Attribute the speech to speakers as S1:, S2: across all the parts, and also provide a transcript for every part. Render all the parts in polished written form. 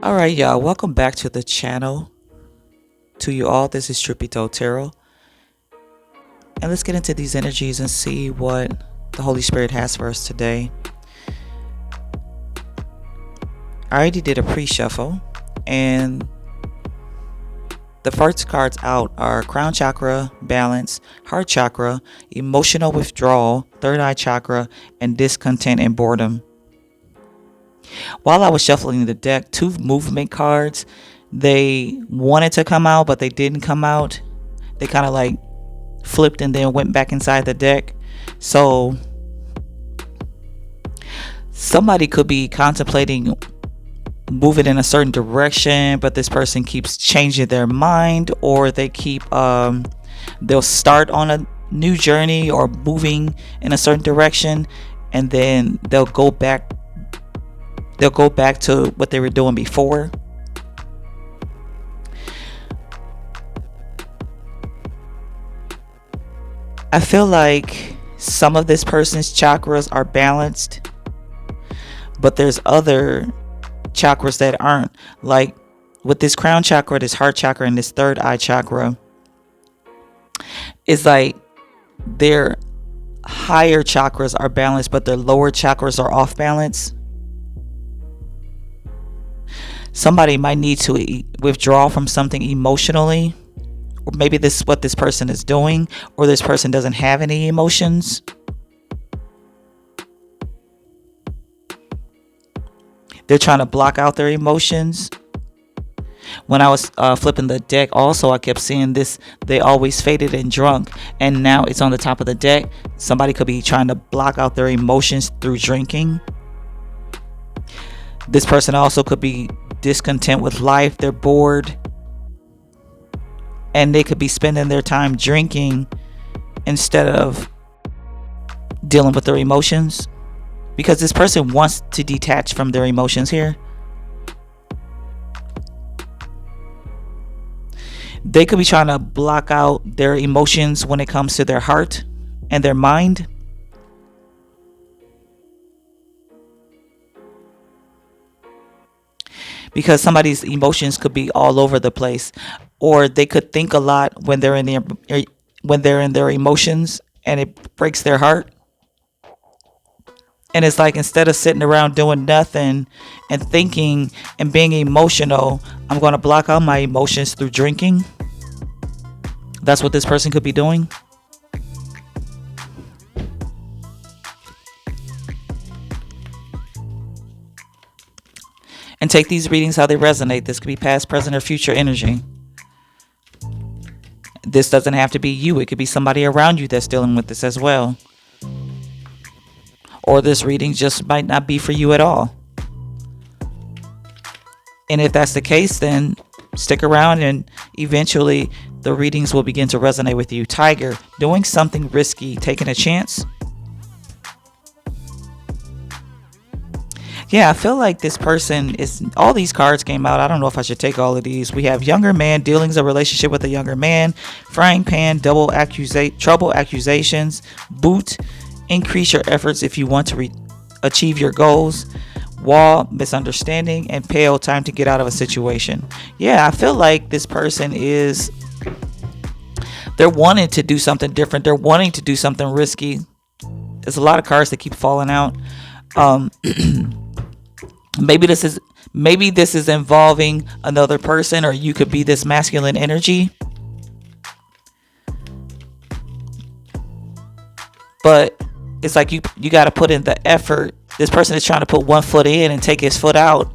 S1: All right, y'all. Welcome back to the channel. To you all, this is Trupito Tarot. And let's get into these energies and see what the Holy Spirit has for us today. I already did a pre-shuffle, and the first cards out are Crown Chakra, Balance, Heart Chakra, Emotional Withdrawal, Third Eye Chakra, and Discontent and Boredom. While I was shuffling the deck, two movement cards, they wanted to come out, but they didn't come out. They kind of like flipped and then went back inside the deck. So somebody could be contemplating moving in a certain direction, but this person keeps changing their mind, or they keep they'll start on a new journey or moving in a certain direction, and then they'll go back to what they were doing before. I feel like some of this person's chakras are balanced, but there's other chakras that aren't. Like with this crown chakra, this heart chakra, and this third eye chakra, it's like their higher chakras are balanced, but their lower chakras are off balance. Somebody might need to withdraw from something emotionally, or maybe this is what this person is doing, or this person doesn't have any emotions. They're trying to block out their emotions. When I was flipping the deck, also I kept seeing this, they always faded and drunk, and now it's on the top of the deck. Somebody could be trying to block out their emotions through drinking. This person also could be discontent with life. They're bored, and they could be spending their time drinking instead of dealing with their emotions, because this person wants to detach from their emotions here. They could be trying to block out their emotions when it comes to their heart and their mind. Because somebody's emotions could be all over the place, or they could think a lot when they're in their emotions, and it breaks their heart. And it's like, instead of sitting around doing nothing and thinking and being emotional, I'm going to block out my emotions through drinking. That's what this person could be doing. And take these readings how they resonate. This could be past, present, or future energy. This doesn't have to be you. It could be somebody around you that's dealing with this as well. Or this reading just might not be for you at all. And if that's the case, then stick around and eventually the readings will begin to resonate with you. Tiger, doing something risky, taking a chance. Yeah, I feel like this person is, all these cards came out. I don't know if I should take all of these. We have younger man, dealings a relationship with a younger man, frying pan, trouble accusations, boot, increase your efforts if you want to achieve your goals, wall, misunderstanding, and pale, time to get out of a situation. Yeah, I feel like this person is, they're wanting to do something different. They're wanting to do something risky. There's a lot of cards that keep falling out. Maybe this is involving another person, or you could be this masculine energy. But it's like you got to put in the effort. This person is trying to put one foot in and take his foot out.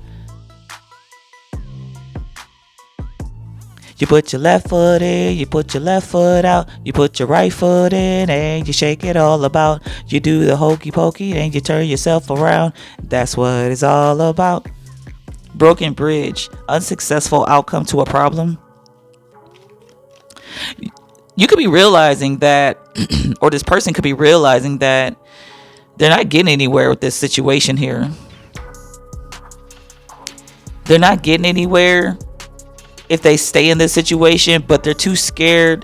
S1: You put your left foot in, you put your left foot out, you put your right foot in, and you shake it all about. You do the hokey pokey, and you turn yourself around. That's what it's all about. Broken bridge, unsuccessful outcome to a problem. You could be realizing that, or this person could be realizing that they're not getting anywhere with this situation here. They're not getting anywhere if they stay in this situation, but they're too scared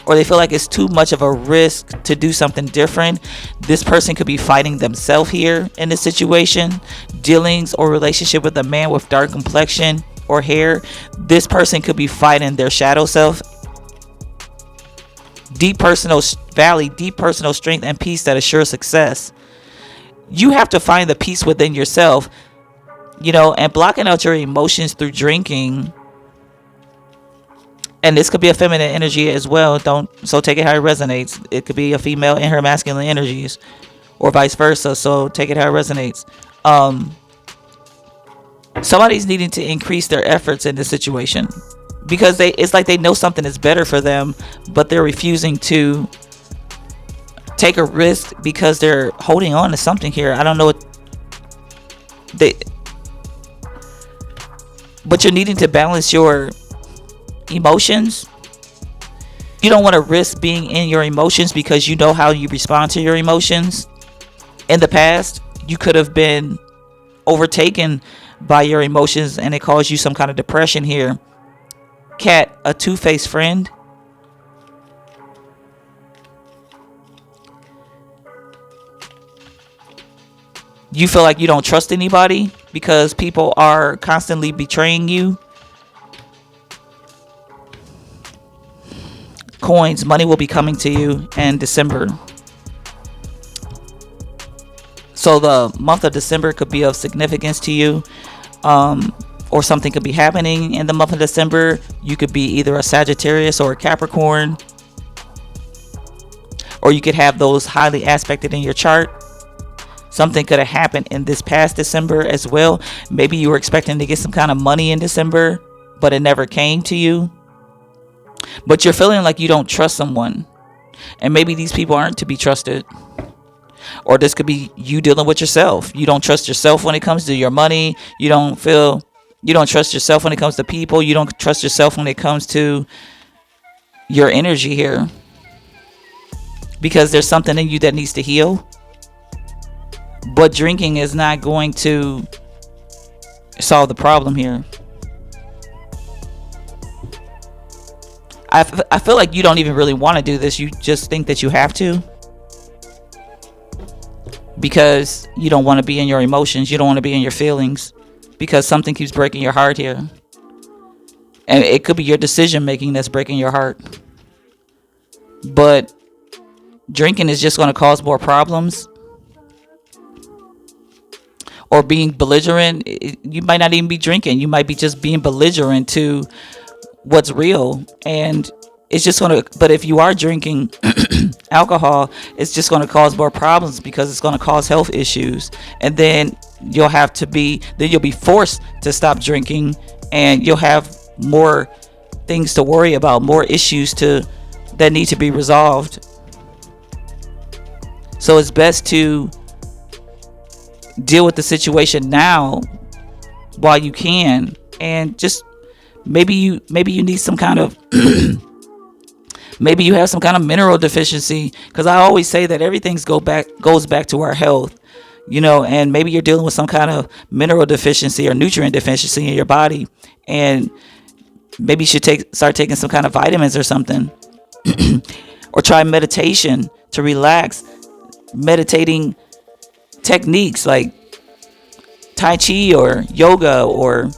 S1: or they feel like it's too much of a risk to do something different. This person could be fighting themselves here in this situation. Dealings or relationship with a man with dark complexion or hair. This person could be fighting their shadow self. Deep personal strength and peace that assures success. You have to find the peace within yourself, and blocking out your emotions through drinking. And this could be a feminine energy as well. So take it how it resonates. It could be a female in her masculine energies, or vice versa. So take it how it resonates. Somebody's needing to increase their efforts in this situation, because it's like they know something is better for them, but they're refusing to take a risk because they're holding on to something here. I don't know but you're needing to balance your emotions. You don't want to risk being in your emotions because you know how you respond to your emotions. In the past, you could have been overtaken by your emotions and it caused you some kind of depression here. Cat, a two-faced friend. You feel like you don't trust anybody because people are constantly betraying you. Coins, money will be coming to you in December. So the month of December could be of significance to you. Or something could be happening in the month of December. You could be either a Sagittarius or a Capricorn. Or you could have those highly aspected in your chart. Something could have happened in this past December as well. Maybe you were expecting to get some kind of money in December, but it never came to you. But you're feeling like you don't trust someone. And maybe these people aren't to be trusted. Or this could be you dealing with yourself. You don't trust yourself when it comes to your money. You don't trust yourself when it comes to people. You don't trust yourself when it comes to your energy here. Because there's something in you that needs to heal. But drinking is not going to solve the problem here. I feel like you don't even really want to do this. You just think that you have to. Because you don't want to be in your emotions. You don't want to be in your feelings. Because something keeps breaking your heart here. And it could be your decision making that's breaking your heart. But drinking is just going to cause more problems. Or being belligerent. You might not even be drinking. You might be just being belligerent to what's real. And it's just going to, but if you are drinking alcohol, it's just going to cause more problems because it's going to cause health issues. And then you'll be forced to stop drinking, and you'll have more things to worry about, more issues that need to be resolved. So it's best to deal with the situation now while you can, and just maybe you need some kind of maybe you have some kind of mineral deficiency, because I always say that everything goes back to our health, and maybe you're dealing with some kind of mineral deficiency or nutrient deficiency in your body, and maybe you should start taking some kind of vitamins or something. Or try meditation to relax. Meditating techniques like Tai Chi or yoga or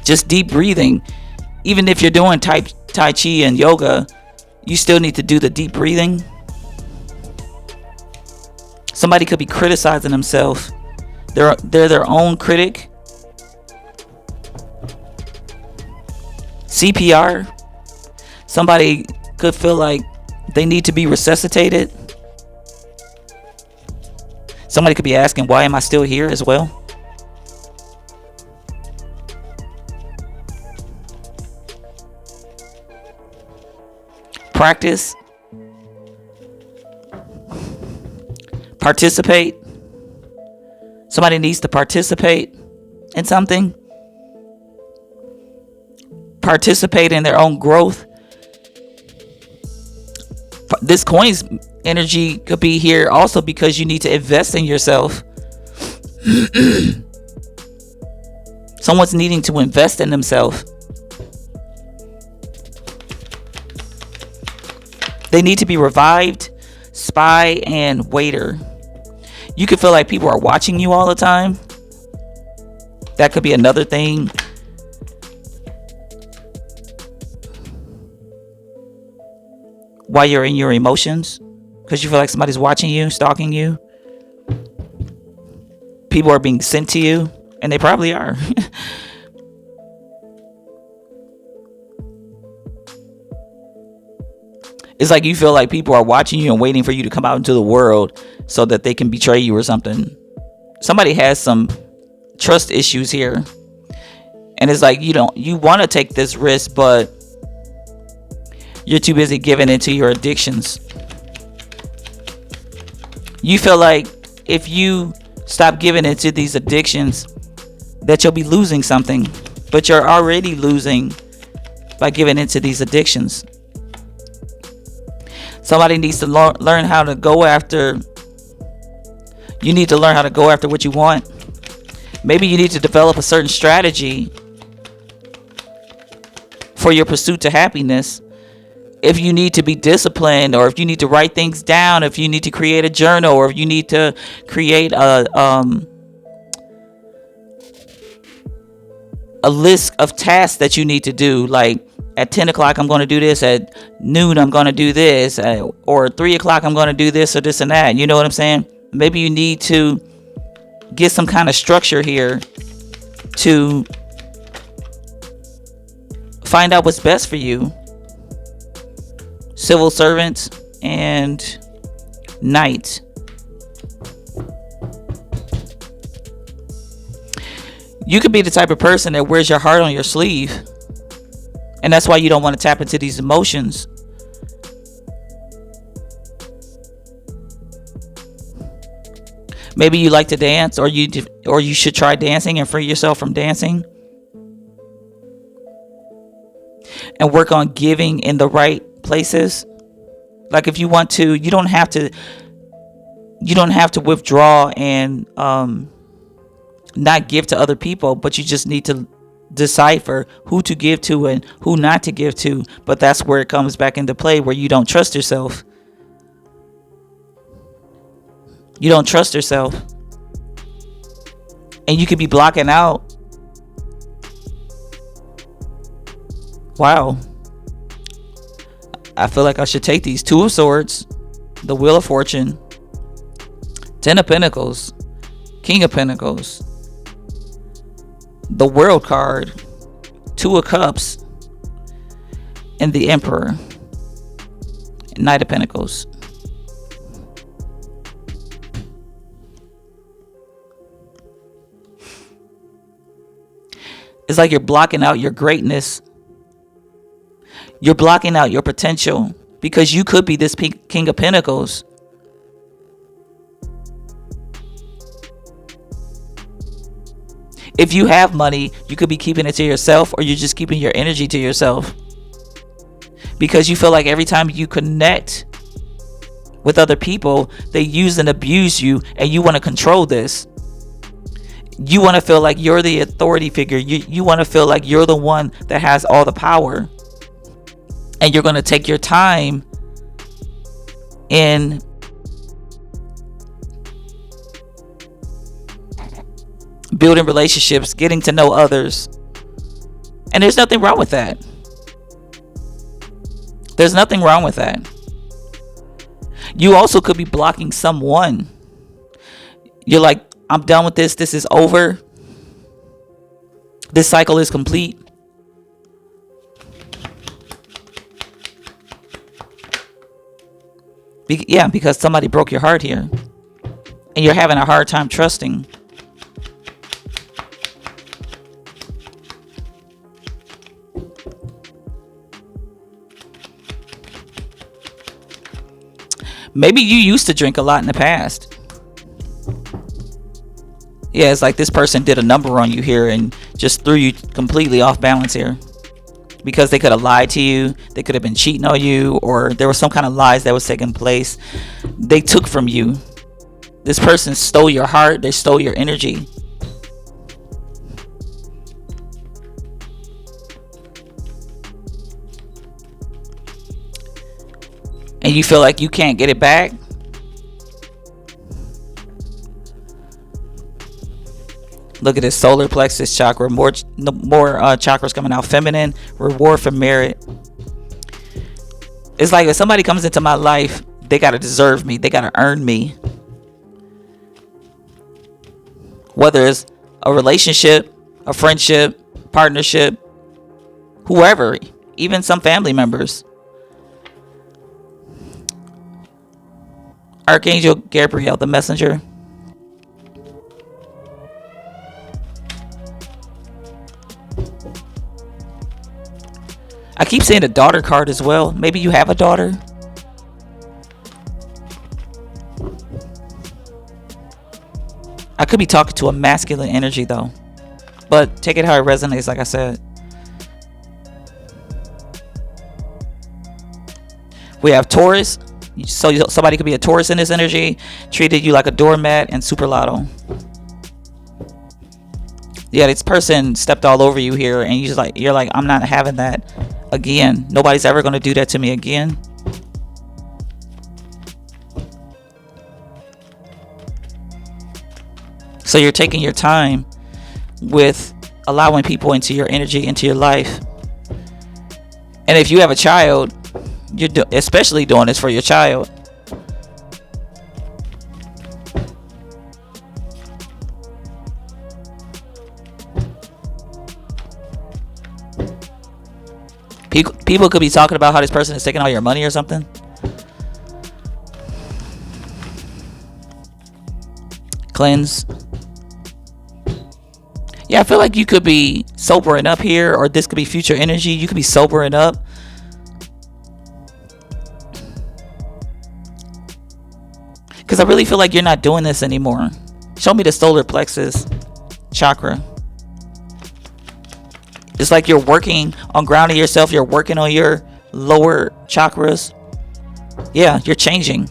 S1: just deep breathing. Even if you're doing Tai Chi and yoga, you still need to do the deep breathing. Somebody could be criticizing themselves. They're their own critic. CPR. Somebody could feel like they need to be resuscitated. Somebody could be asking, why am I still here as well? Practice. Participate. Somebody needs to participate in something. Participate in their own growth. This coin's energy could be here also because you need to invest in yourself. Someone's needing to invest in themselves. They need to be revived, spy, and waiter. You could feel like people are watching you all the time. That could be another thing. While you're in your emotions, because you feel like somebody's watching you, stalking you. People are being sent to you, and they probably are. It's like you feel like people are watching you and waiting for you to come out into the world so that they can betray you or something. Somebody has some trust issues here. And it's like you want to take this risk, but you're too busy giving into your addictions. You feel like if you stop giving into these addictions, that you'll be losing something. But you're already losing by giving into these addictions. Somebody needs to learn how to go after. You need to learn how to go after what you want. Maybe you need to develop a certain strategy for your pursuit to happiness. If you need to be disciplined, or if you need to write things down, if you need to create a journal, or if you need to create a list of tasks that you need to do, like at 10 o'clock I'm going to do this, at noon I'm going to do this, or 3 o'clock I'm going to do this or this and that. You know what I'm saying? Maybe you need to get some kind of structure here to find out what's best for you. Civil servants and knight. You could be the type of person that wears your heart on your sleeve, and that's why you don't want to tap into these emotions. Maybe you like to dance, or you should try dancing and free yourself from dancing, and work on giving in the right places. Like if you want to, you don't have to withdraw and not give to other people, but you just need to decipher who to give to and who not to give to. But that's where it comes back into play, where you don't trust yourself. You don't trust yourself, and you could be blocking out. Wow. I feel like I should take these. 2 of Swords, the Wheel of Fortune, 10 of Pentacles, King of Pentacles, the World card, 2 of Cups, and the Emperor, Knight of Pentacles. It's like you're blocking out your greatness. You're blocking out your potential, because you could be this King of Pentacles. If you have money, you could be keeping it to yourself, or you're just keeping your energy to yourself, because you feel like every time you connect with other people, they use and abuse you, and you want to control this. You want to feel like you're the authority figure. You want to feel like you're the one that has all the power. And you're going to take your time in building relationships, getting to know others. And there's nothing wrong with that. There's nothing wrong with that. You also could be blocking someone. You're like, I'm done with this. This is over. This cycle is complete. Yeah, because somebody broke your heart here, and you're having a hard time trusting. Maybe you used to drink a lot in the past. Yeah, it's like this person did a number on you here and just threw you completely off balance here. Because they could have lied to you, they could have been cheating on you, or there was some kind of lies that was taking place. They took from you. This person stole your heart, they stole your energy. and you feel like you can't get it back. Look at this solar plexus chakra. More chakras coming out. Feminine, reward for merit. It's like if somebody comes into my life, they gotta deserve me. They gotta earn me. Whether it's a relationship, a friendship, partnership, whoever, even some family members. Archangel Gabriel, the messenger. I keep seeing a daughter card as well. Maybe you have a daughter. I could be talking to a masculine energy though. But take it how it resonates, like I said. We have Taurus. So somebody could be a Taurus in this energy. Treated you like a doormat and super lotto. Yeah, this person stepped all over you here, and you're like, I'm not having that again. Nobody's ever going to do that to me again. So you're taking your time with allowing people into your energy, into your life. And if you have a child, you're especially doing this for your child. People could be talking about how this person is taking all your money or something. Cleanse. Yeah, I feel like you could be sobering up here, or this could be future energy. You could be sobering up. Because I really feel like you're not doing this anymore. Show me the solar plexus chakra. It's like you're working on grounding yourself. You're working on your lower chakras. Yeah, you're changing.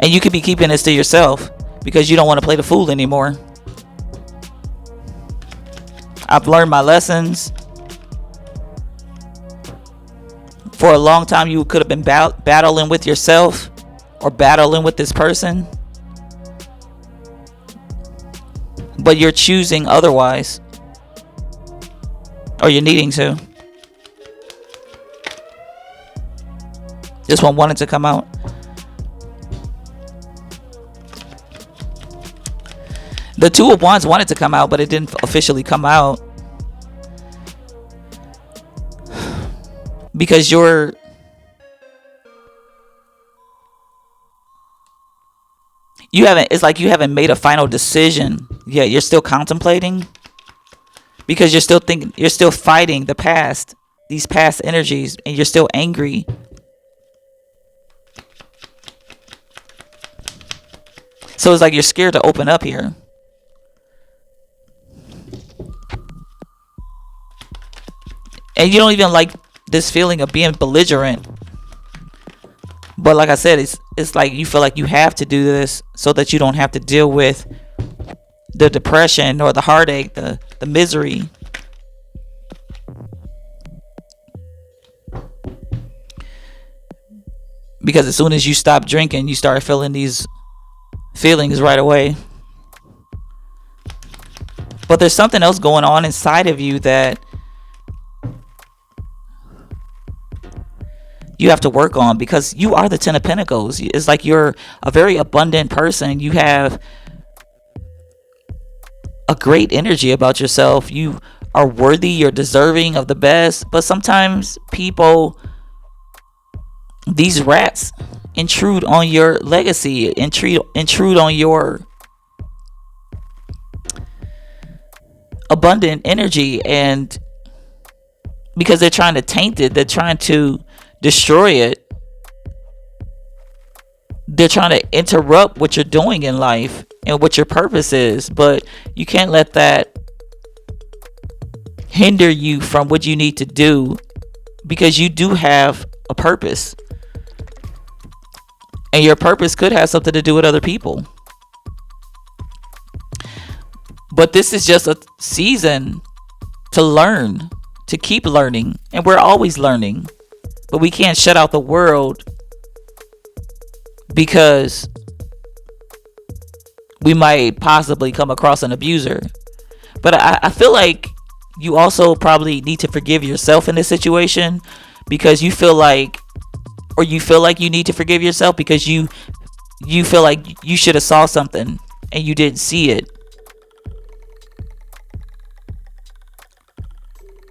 S1: And you could be keeping this to yourself because you don't want to play the fool anymore. I've learned my lessons. For a long time, you could have been battling with yourself or battling with this person. But you're choosing otherwise. Or you're needing to. This one wanted to come out. The Two of Wands wanted to come out, but it didn't officially come out. Because it's like you haven't made a final decision. Yeah, you're still contemplating. Because you're still fighting the past, these past energies, and you're still angry. So it's like you're scared to open up here. And you don't even like this feeling of being belligerent. But like I said, it's like you feel like you have to do this so that you don't have to deal with the depression or the heartache, the misery. Because as soon as you stop drinking, you start feeling these feelings right away. But there's something else going on inside of you that you have to work on, because you are the Ten of Pentacles. It's like you're a very abundant person. You have a great energy about yourself. You are worthy. You're deserving of the best. But sometimes people, these rats, intrude on your legacy, intrude on your abundant energy, and because they're trying to taint it, they're trying to destroy it, they're trying to interrupt what you're doing in life and what your purpose is. But you can't let that hinder you from what you need to do, because you do have a purpose, and your purpose could have something to do with other people. But this is just a season to learn, to keep learning, and we're always learning. But we can't shut out the world because we might possibly come across an abuser. But I feel like you also probably need to forgive yourself in this situation, because you feel like you need to forgive yourself because you feel like you should have saw something and you didn't see it.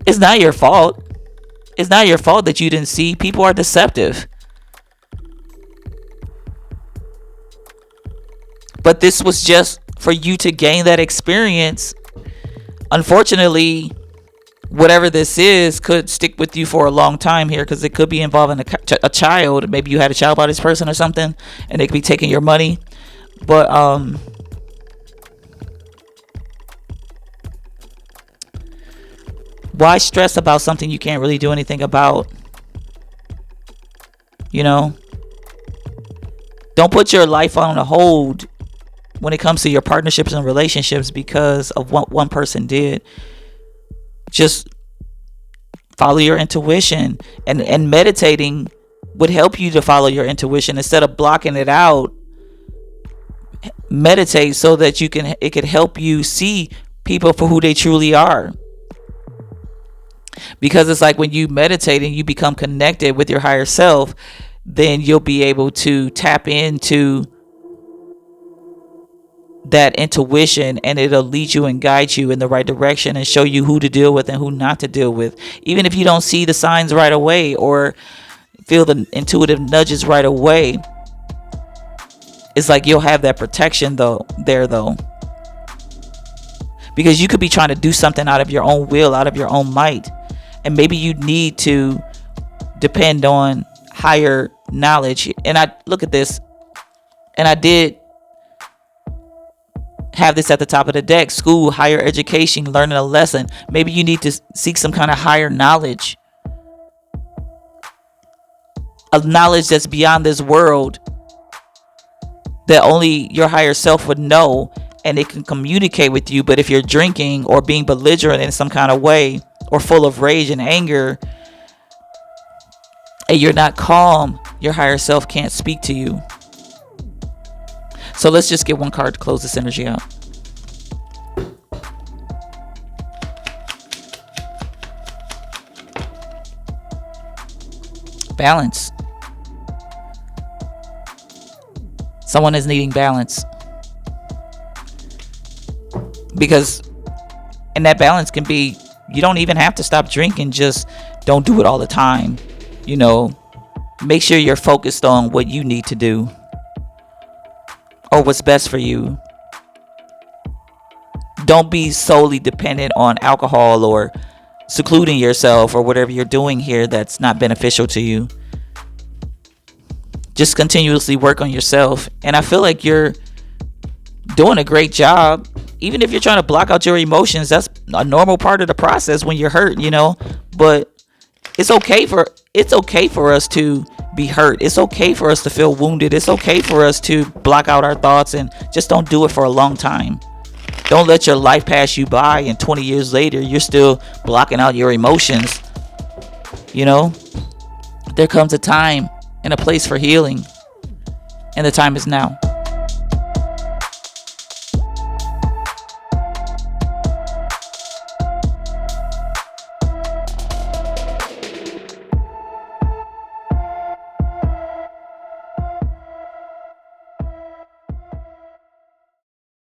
S1: It's not your fault. It's not your fault that you didn't see. People are deceptive. But this was just for you to gain that experience. Unfortunately, whatever this is could stick with you for a long time here, because it could be involving a child. Maybe you had a child by this person or something, and they could be taking your money. But why stress about something you can't really do anything about? You know, don't put your life on a hold when it comes to your partnerships and relationships because of what one person did. Just follow your intuition, and meditating would help you to follow your intuition instead of blocking it out. Meditate so that it could help you see people for who they truly are. Because it's like when you meditate and you become connected with your higher self, then you'll be able to tap into that intuition, and it'll lead you and guide you in the right direction and show you who to deal with and who not to deal with. Even if you don't see the signs right away or feel the intuitive nudges right away, it's like you'll have that protection though, because you could be trying to do something out of your own will, out of your own might, and maybe you need to depend on higher knowledge. And I look at this, and I did have this at the top of the deck: school, higher education, learning a lesson. Maybe you need to seek some kind of higher knowledge, a knowledge that's beyond this world, that only your higher self would know, and it can communicate with you. But if you're drinking or being belligerent in some kind of way, or full of rage and anger, and you're not calm, your higher self can't speak to you. So let's just get one card to close this energy out. Balance. Someone is needing balance. Because, and that balance can be, you don't even have to stop drinking, just don't do it all the time. You know, make sure you're focused on what you need to do, or what's best for you. Don't be solely dependent on alcohol or secluding yourself or whatever you're doing here that's not beneficial to you. Just continuously work on yourself. And I feel like you're doing a great job. Even if you're trying to block out your emotions, that's a normal part of the process when you're hurt, you know. But it's okay for us to be hurt. It's okay for us to feel wounded. It's okay for us to block out our thoughts, and just don't do it for a long time. Don't let your life pass you by and 20 years later you're still blocking out your emotions. You know, there comes a time and a place for healing, and the time is now.